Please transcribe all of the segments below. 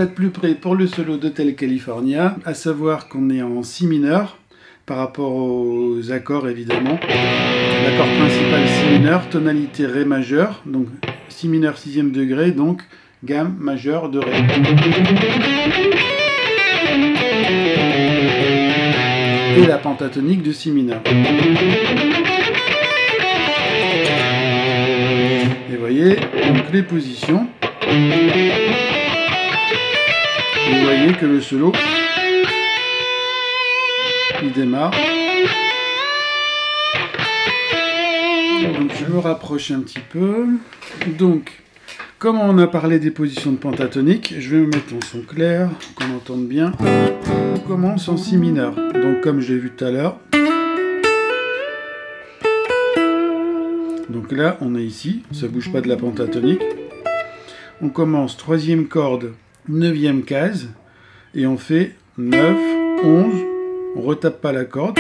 voilà de plus près pour le solo d'Hotel California, à savoir qu'on est en si mineur, par rapport aux accords évidemment. L'accord principal si mineur, tonalité ré majeur, donc si mineur 6e degré, donc gamme majeure de ré. Et la pentatonique de si mineur. Et vous voyez, donc les positions. Et vous voyez que le solo, il démarre. Donc je me rapproche un petit peu. Donc, comme on a parlé des positions de pentatonique, je vais me mettre en son clair, qu'on entende bien. On commence en si mineur. Donc comme j'ai vu tout à l'heure. Donc là, on est ici, ça bouge pas de la pentatonique. On commence 3e corde, 9e case, et on fait 9, 11, on retape pas la corde.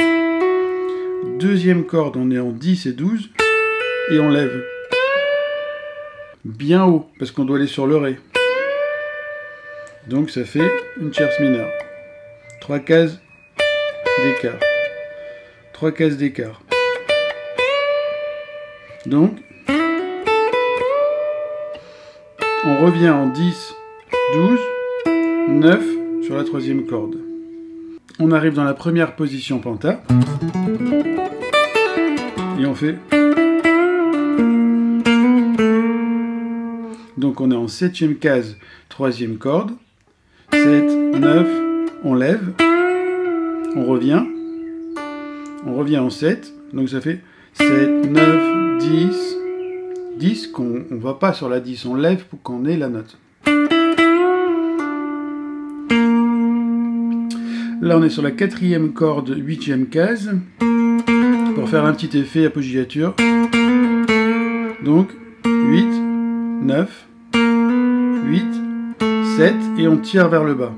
2e corde, on est en 10 et 12, et on lève bien haut, parce qu'on doit aller sur le ré. Donc ça fait une tierce mineure. 3 cases d'écart. 3 cases d'écart. Donc, on revient en 10, 12, 9 sur la 3e corde. On arrive dans la première position penta. Et on fait... Donc on est en 7e case, 3e corde. 7, 9, on lève. On revient en 7. Donc ça fait 7, 9, 10. 10, qu'on ne va pas sur la 10, on lève pour qu'on ait la note. Là, on est sur la 4e corde, 8e case, pour faire un petit effet appoggiature. Donc, 8, 9, 8, 7, et on tire vers le bas.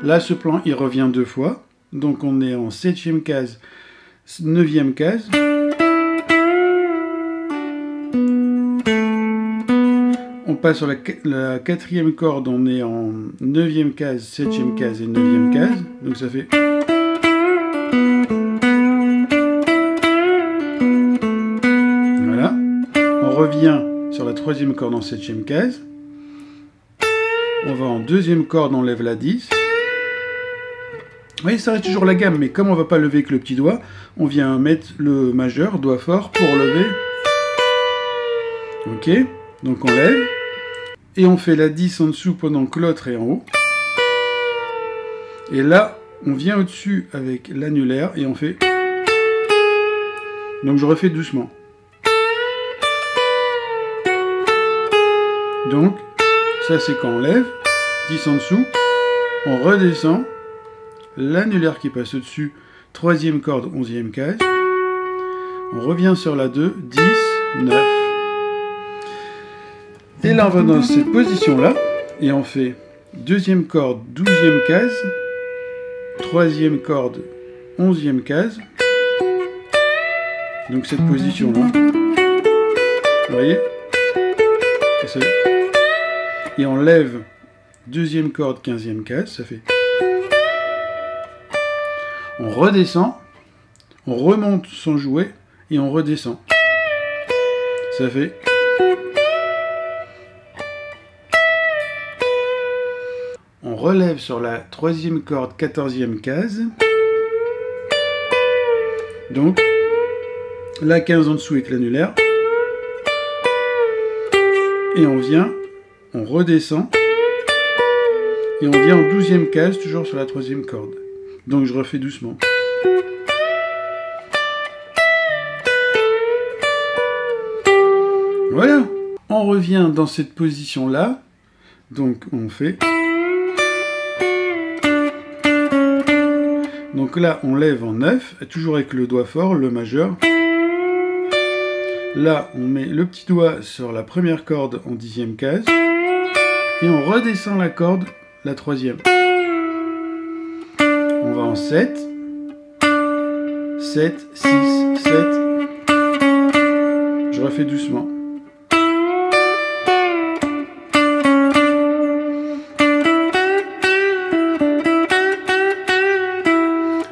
Là, ce plan, il revient 2 fois. Donc on est en 7e case, 9e case. On passe sur la 4e corde, on est en 9e case, 7e case et 9e case. Donc ça fait... Voilà. On revient sur la 3e corde en 7e case. On va en 2e corde, on lève la 10. Vous voyez, ça reste toujours la gamme, mais comme on ne va pas lever avec le petit doigt, on vient mettre le majeur, doigt fort, pour lever. Ok, donc on lève. Et on fait la 10 en dessous pendant que l'autre est en haut. Et là, on vient au-dessus avec l'annulaire et on fait... Donc je refais doucement. Donc, ça c'est quand on lève. 10 en dessous. On redescend. L'annulaire qui passe au-dessus, 3e corde, 11e case. On revient sur la 2, 10, 9. Et là, on va dans cette position-là, et on fait 2e corde, 12e case, 3e corde, 11e case. Donc cette position-là. Vous voyez? Et on lève 2e corde, 15e case, ça fait... On redescend, on remonte son jouet et on redescend. Ça fait... On relève sur la 3e corde, 14e case. Donc, la 15 en dessous avec l'annulaire. Et on vient, on redescend. Et on vient en 12e case, toujours sur la 3e corde. Donc je refais doucement. Voilà. On revient dans cette position-là. Donc on fait... Donc là, on lève en 9, toujours avec le doigt fort, le majeur. Là, on met le petit doigt sur la première corde en 10e case. Et on redescend la corde, la 3e. On va en 7, 7, 6, 7. Je je refais doucement.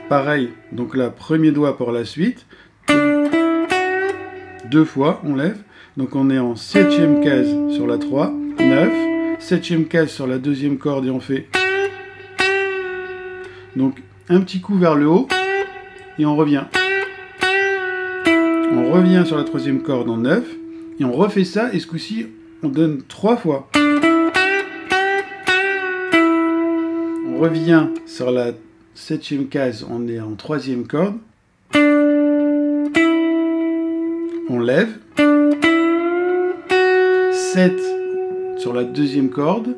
Pareil, donc là, premier doigt pour la suite. 2 fois, on lève. Donc on est en 7e case sur la 3, 9. 7e case sur la 2e corde et on fait. Donc un petit coup vers le haut et on revient. On revient sur la 3e corde en 9 et on refait ça et ce coup-ci on donne 3 fois. On revient sur la 7e case, on est en 3e corde. On lève. 7 sur la 2e corde.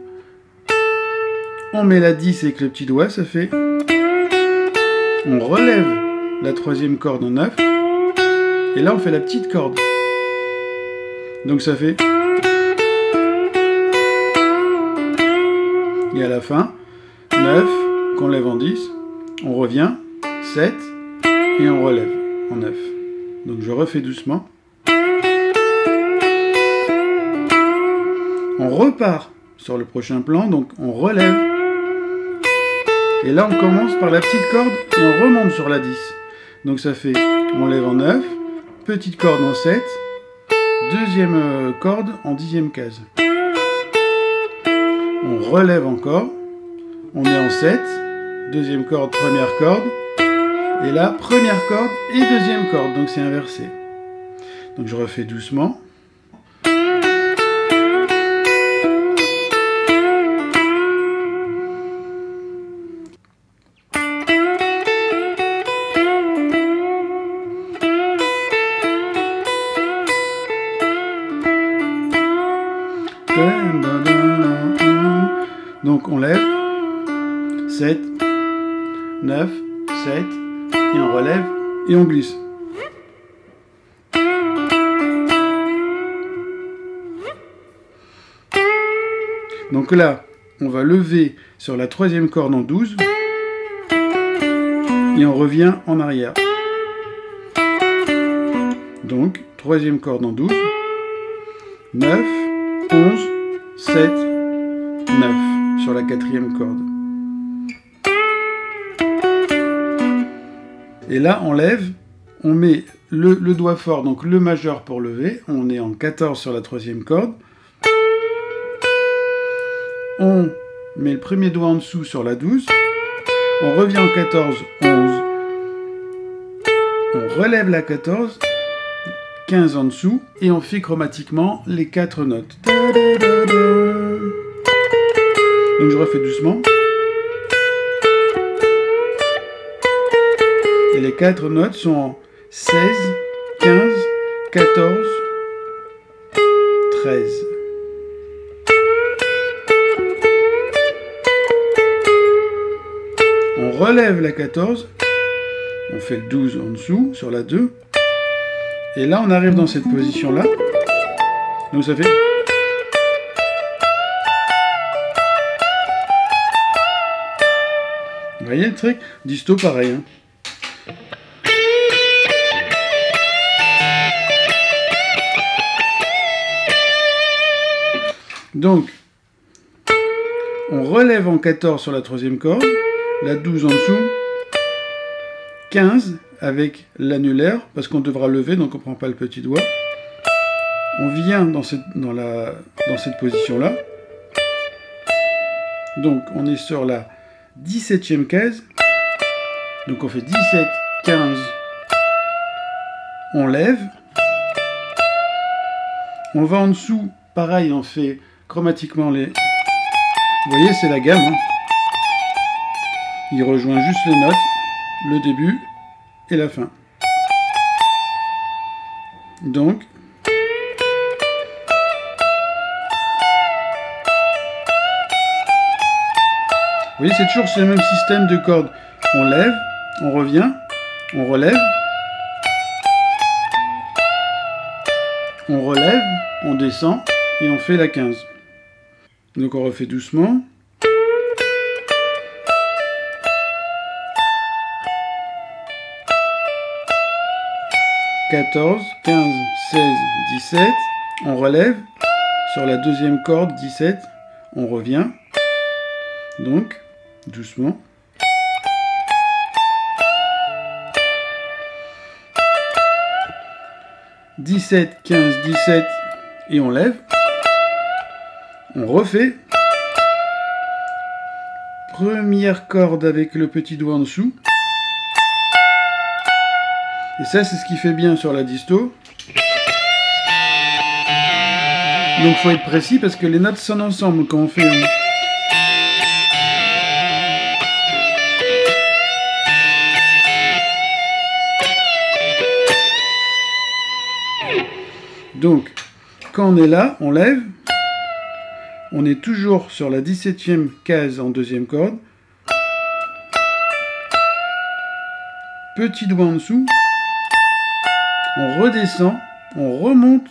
On met la 10 avec le petit doigt, ça fait. On relève la 3e corde en 9. Et là on fait la petite corde. Donc ça fait. Et à la fin, 9 qu'on lève en 10. On revient, 7, et on relève en 9. Donc je refais doucement. On repart sur le prochain plan, donc on relève. Et là on commence par la petite corde et on remonte sur la 10. Donc ça fait, on lève en 9, petite corde en 7, deuxième corde en 10e case. On relève encore, on est en 7, deuxième corde, première corde, et là, première corde et deuxième corde, donc c'est inversé. Donc je refais doucement. Donc on lève, 7, 9, 7, et on relève, et on glisse. Donc là, on va lever sur la 3e corde en 12, et on revient en arrière. Donc, 3e corde en 12, 9, 11, 7, 9 sur la 4e corde. Et là, on lève, on met le doigt fort, donc le majeur pour lever. On est en 14 sur la 3e corde. On met le premier doigt en dessous sur la 12. On revient en 14, 11. On relève la 14, 15 en dessous. Et on fait chromatiquement les 4 notes. Donc je refais doucement. Et les 4 notes sont en 16, 15, 14, 13. On relève la 14, on fait le 12 en dessous, sur la 2. Et là, on arrive dans cette position-là. Donc ça fait... Vous voyez le truc? Disto pareil. Hein. Donc, on relève en 14 sur la 3e corde, la 12 en dessous, 15 avec l'annulaire, parce qu'on devra lever, donc on ne prend pas le petit doigt. On vient dans cette position-là. Donc, on est sur la 17e case. Donc, on fait 17, 15, on lève. On va en dessous, pareil, on fait chromatiquement les... Vous voyez, c'est la gamme. Hein. Il rejoint juste les notes, le début et la fin. Donc... Vous voyez, c'est toujours ce même système de cordes. On lève, on revient, on relève, on relève, on descend et on fait la 15. Donc on refait doucement. 14, 15, 16, 17. On relève. Sur la deuxième corde, 17. On revient. Donc, doucement. « 17, 15, 17 » et on lève. On refait. Première corde avec le petit doigt en dessous. Et ça, c'est ce qui fait bien sur la disto. Donc, il faut être précis parce que les notes sonnent ensemble quand on fait... Donc, quand on est là, on lève. On est toujours sur la 17e case en deuxième corde. Petit doigt en dessous. On redescend. On remonte.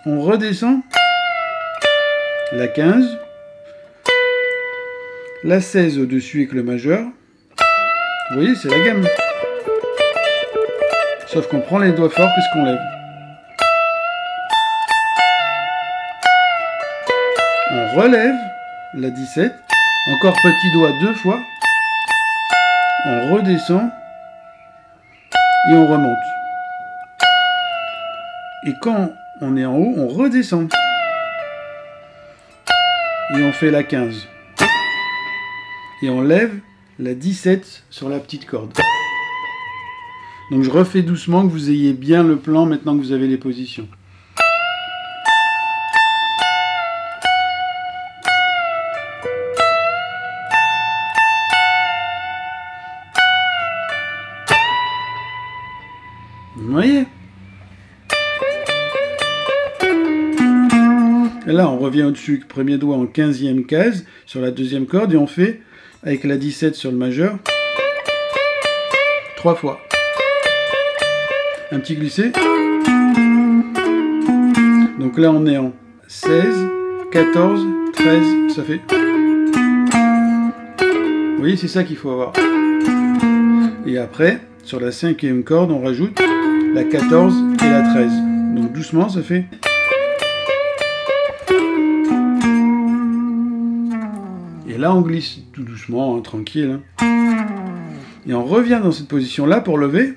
On redescend. La 15. La 16 au-dessus avec le majeur. Vous voyez, c'est la gamme. Sauf qu'on prend les doigts forts puisqu'on lève. On relève la 17. Encore petit doigt 2 fois. On redescend. Et on remonte. Et quand on est en haut, on redescend. Et on fait la 15. Et on lève la 17 sur la petite corde. Donc je refais doucement, que vous ayez bien le plan maintenant que vous avez les positions. Vous voyez? Et là, on revient au-dessus, premier doigt en 15e case, sur la deuxième corde, et on fait, avec la 17 sur le majeur, 3 fois. Un petit glissé. Donc là, on est en 16, 14, 13, ça fait... Vous voyez, c'est ça qu'il faut avoir. Et après, sur la 5e corde, on rajoute la 14 et la 13. Donc doucement, ça fait... Et là, on glisse tout doucement, hein, tranquille. Hein. Et on revient dans cette position-là pour lever.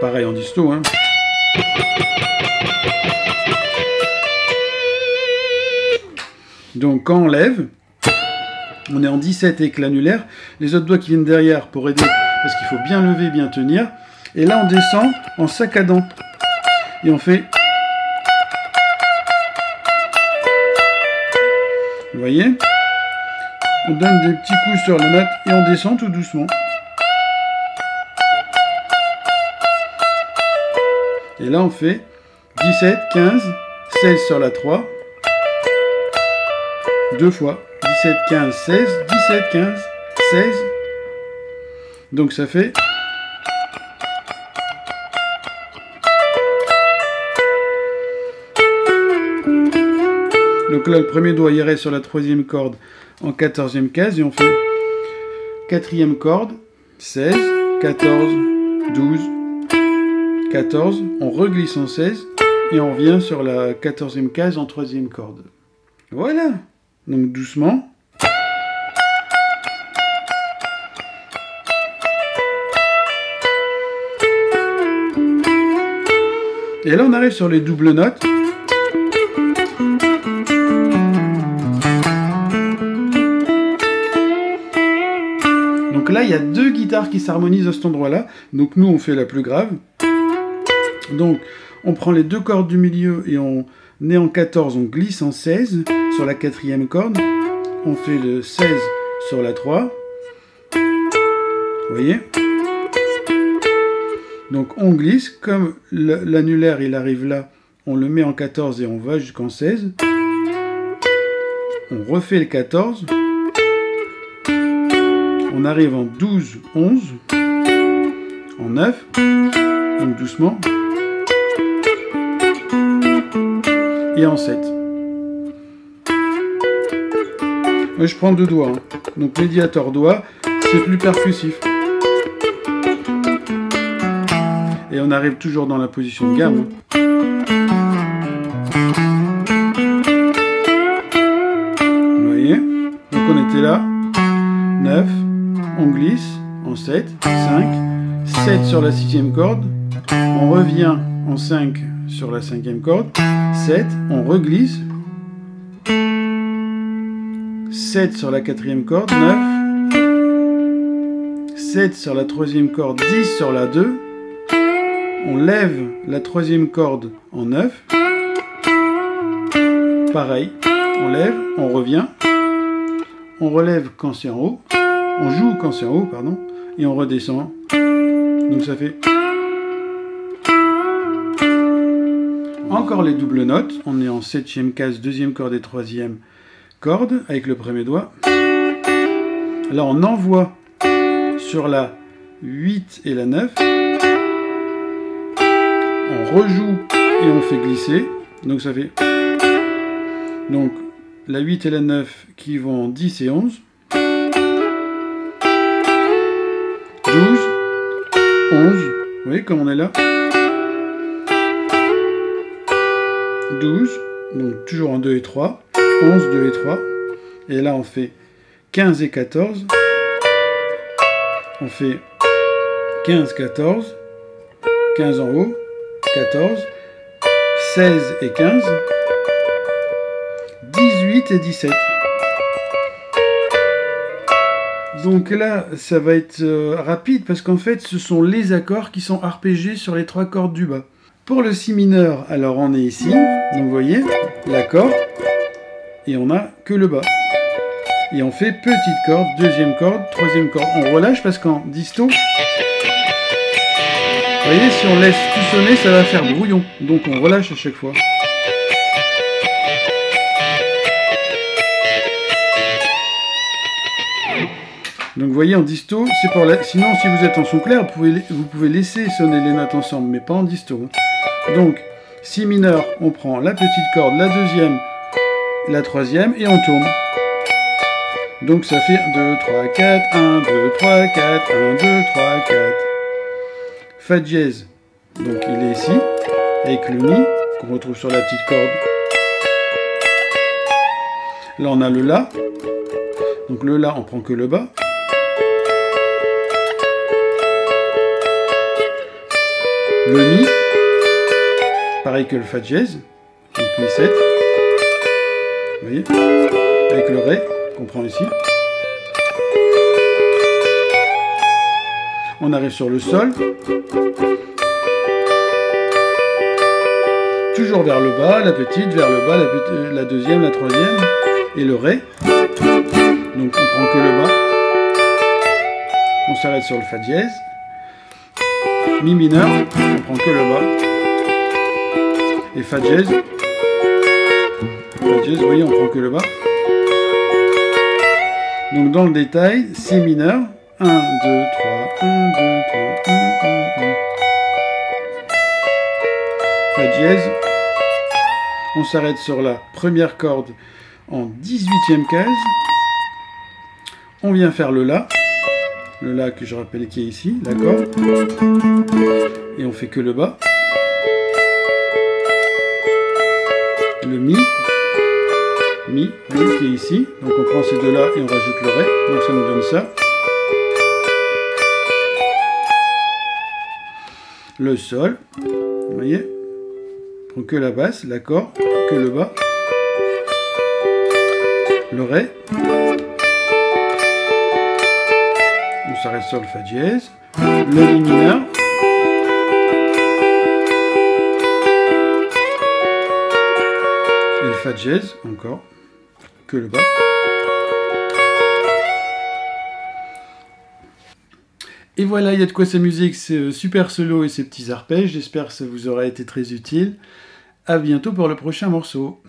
Pareil en disto. Hein. Donc, quand on lève, on est en 17 avec l'annulaire. Les autres doigts qui viennent derrière pour aider, parce qu'il faut bien lever, bien tenir. Et là, on descend en saccadant. Et on fait... Vous voyez? On donne des petits coups sur la note et on descend tout doucement. Et là, on fait 17, 15, 16 sur la 3. 2 fois. 17, 15, 16, 17, 15, 16. Donc ça fait... Donc là, le premier doigt irait sur la 3e corde en 14e case et on fait 4e corde, 16, 14, 12, 14. On reglisse en 16 et on revient sur la 14e case en 3e corde. Voilà. Donc doucement. Et là, on arrive sur les doubles notes. Donc là, il y a 2 guitares qui s'harmonisent à cet endroit-là. Donc nous, on fait la plus grave. Donc, on prend les 2 cordes du milieu et on est en 14, on glisse en 16 sur la 4e corde. On fait le 16 sur la 3. Vous voyez? Donc on glisse, comme l'annulaire il arrive là, on le met en 14 et on va jusqu'en 16. On refait le 14. On arrive en 12, 11, en 9, donc doucement, et en 7. Moi je prends 2 doigts, hein. Donc médiator doigt, C'est plus percussif. Et on arrive toujours dans la position de gamme. Vous voyez? Donc on était là. 9. On glisse en 7. 5. 7 sur la 6e corde. On revient en 5 sur la 5e corde. 7. On reglisse. 7 sur la 4e corde. 9. 7 sur la 3e corde. 10 sur la 2. On lève la 3e corde en 9. Pareil, on lève, on revient. On relève quand c'est en haut. On joue quand c'est en haut, pardon. Et on redescend. Donc ça fait... Encore les doubles notes. On est en 7e case, 2e corde et 3e corde avec le premier doigt. Là, on envoie sur la 8 et la 9. On rejoue et on fait glisser. Donc ça fait... Donc la 8 et la 9 qui vont en 10 et 11. 12, 11. Vous voyez comme on est là. 12. Donc toujours en 2 et 3. 11, 2 et 3. Et là on fait 15 et 14. On fait 15, 14. 15 en haut. 14, 16 et 15, 18 et 17. Donc là, ça va être rapide parce qu'en fait, ce sont les accords qui sont arpégés sur les 3 cordes du bas. Pour le si mineur, alors on est ici, donc vous voyez, l'accord, et on n'a que le bas. Et on fait petite corde, 2e corde, 3e corde. On relâche parce qu'en disto... Vous voyez, si on laisse tout sonner, ça va faire brouillon. Donc on relâche à chaque fois. Donc vous voyez, en disto, c'est pour la... Sinon, si vous êtes en son clair, vous pouvez laisser sonner les notes ensemble, mais pas en disto. Donc, si mineur, on prend la petite corde, la 2e, la 3e, et on tourne. Donc ça fait 1, 2, 3, 4, 1, 2, 3, 4, 1, 2, 3, 4. Fa dièse, donc il est ici, avec le Mi, qu'on retrouve sur la petite corde. Là on a le La, donc le La on prend que le bas. Le Mi, pareil que le Fa dièse, donc Mi 7, vous voyez, avec le Ré, qu'on prend ici. On arrive sur le Sol. Toujours vers le bas, la petite, vers le bas, la 2e, la 3e, et le Ré. Donc on prend que le bas. On s'arrête sur le Fa dièse. Mi mineur, on prend que le bas. Et Fa dièse. Fa dièse, vous voyez, on prend que le bas. Donc dans le détail, Si mineur, 1, 2, 3, 1, 2, 3, 1, 1, 1. Fa dièse. On s'arrête sur la première corde en 18e case. On vient faire le La. Le La que je rappelle qui est ici, d'accord. Et on fait que le bas. Le Mi. Mi, qui est ici. Donc on prend ces deux là et on rajoute le Ré. Donc ça nous donne ça. Le Sol. Vous voyez. On prend que la basse, l'accord, que le bas. Le Ré. On s'arrête sur le Fa dièse. Le Mi mineur. Et le Fa dièse, encore, que le bas. Et voilà, il y a de quoi s'amuser avec ce super solo et ces petits arpèges. J'espère que ça vous aura été très utile. À bientôt pour le prochain morceau.